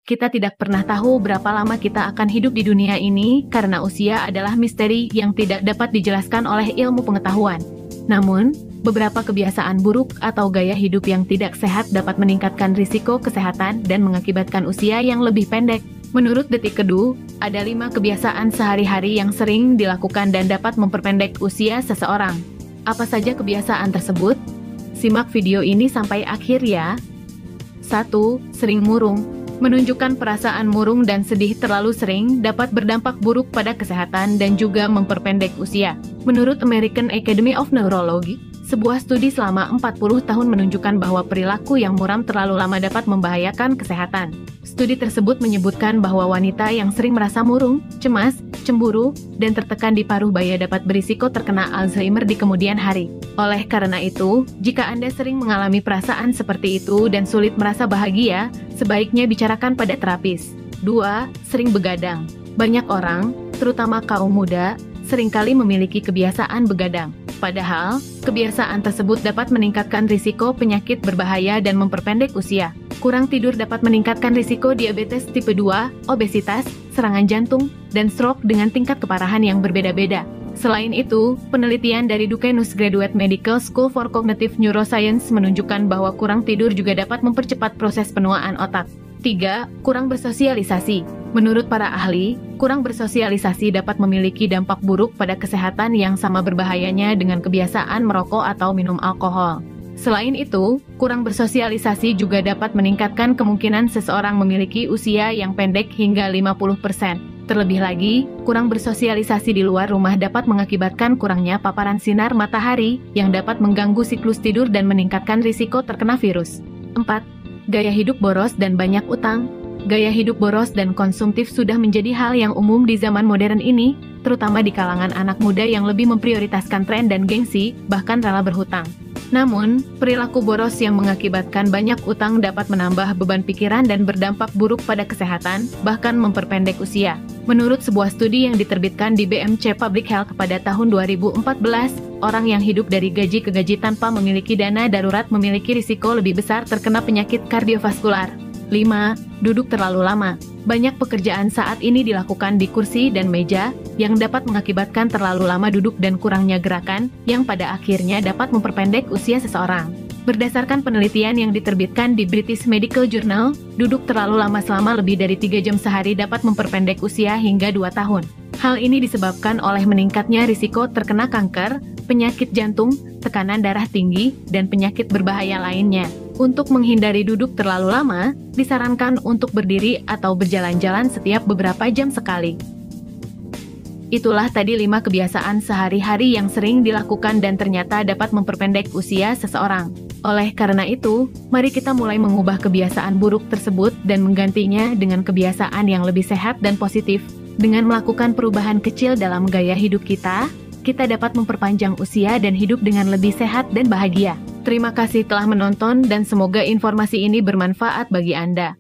kita tidak pernah tahu berapa lama kita akan hidup di dunia ini karena usia adalah misteri yang tidak dapat dijelaskan oleh ilmu pengetahuan. Namun, beberapa kebiasaan buruk atau gaya hidup yang tidak sehat dapat meningkatkan risiko kesehatan dan mengakibatkan usia yang lebih pendek. Menurut Detik Kedu, ada 5 kebiasaan sehari-hari yang sering dilakukan dan dapat memperpendek usia seseorang. Apa saja kebiasaan tersebut? Simak video ini sampai akhir ya. 1. Sering murung. Menunjukkan perasaan murung dan sedih terlalu sering dapat berdampak buruk pada kesehatan dan juga memperpendek usia. Menurut American Academy of Neurology, sebuah studi selama 40 tahun menunjukkan bahwa perilaku yang muram terlalu lama dapat membahayakan kesehatan. Studi tersebut menyebutkan bahwa wanita yang sering merasa murung, cemas, cemburu, dan tertekan di paruh baya dapat berisiko terkena Alzheimer di kemudian hari. Oleh karena itu, jika Anda sering mengalami perasaan seperti itu dan sulit merasa bahagia, sebaiknya bicarakan pada terapis. 2. Sering begadang. Banyak orang, terutama kaum muda, seringkali memiliki kebiasaan begadang. Padahal, kebiasaan tersebut dapat meningkatkan risiko penyakit berbahaya dan memperpendek usia. Kurang tidur dapat meningkatkan risiko diabetes tipe 2, obesitas, serangan jantung, dan stroke dengan tingkat keparahan yang berbeda-beda. Selain itu, penelitian dari Duke News Graduate Medical School for Cognitive Neuroscience menunjukkan bahwa kurang tidur juga dapat mempercepat proses penuaan otak. 3. Kurang bersosialisasi. Menurut para ahli, kurang bersosialisasi dapat memiliki dampak buruk pada kesehatan yang sama berbahayanya dengan kebiasaan merokok atau minum alkohol. Selain itu, kurang bersosialisasi juga dapat meningkatkan kemungkinan seseorang memiliki usia yang pendek hingga 50%. Terlebih lagi, kurang bersosialisasi di luar rumah dapat mengakibatkan kurangnya paparan sinar matahari yang dapat mengganggu siklus tidur dan meningkatkan risiko terkena virus. 4. Gaya hidup boros dan banyak utang. Gaya hidup boros dan konsumtif sudah menjadi hal yang umum di zaman modern ini, terutama di kalangan anak muda yang lebih memprioritaskan tren dan gengsi, bahkan rela berhutang. Namun, perilaku boros yang mengakibatkan banyak utang dapat menambah beban pikiran dan berdampak buruk pada kesehatan, bahkan memperpendek usia. Menurut sebuah studi yang diterbitkan di BMC Public Health pada tahun 2014, orang yang hidup dari gaji ke gaji tanpa memiliki dana darurat memiliki risiko lebih besar terkena penyakit kardiovaskular. 5. Duduk terlalu lama. Banyak pekerjaan saat ini dilakukan di kursi dan meja, yang dapat mengakibatkan terlalu lama duduk dan kurangnya gerakan, yang pada akhirnya dapat memperpendek usia seseorang. Berdasarkan penelitian yang diterbitkan di British Medical Journal, duduk terlalu lama selama lebih dari 3 jam sehari dapat memperpendek usia hingga 2 tahun. Hal ini disebabkan oleh meningkatnya risiko terkena kanker, penyakit jantung, tekanan darah tinggi, dan penyakit berbahaya lainnya. Untuk menghindari duduk terlalu lama, disarankan untuk berdiri atau berjalan-jalan setiap beberapa jam sekali. Itulah tadi 5 kebiasaan sehari-hari yang sering dilakukan dan ternyata dapat memperpendek usia seseorang. Oleh karena itu, mari kita mulai mengubah kebiasaan buruk tersebut dan menggantinya dengan kebiasaan yang lebih sehat dan positif. Dengan melakukan perubahan kecil dalam gaya hidup kita dapat memperpanjang usia dan hidup dengan lebih sehat dan bahagia. Terima kasih telah menonton dan semoga informasi ini bermanfaat bagi Anda.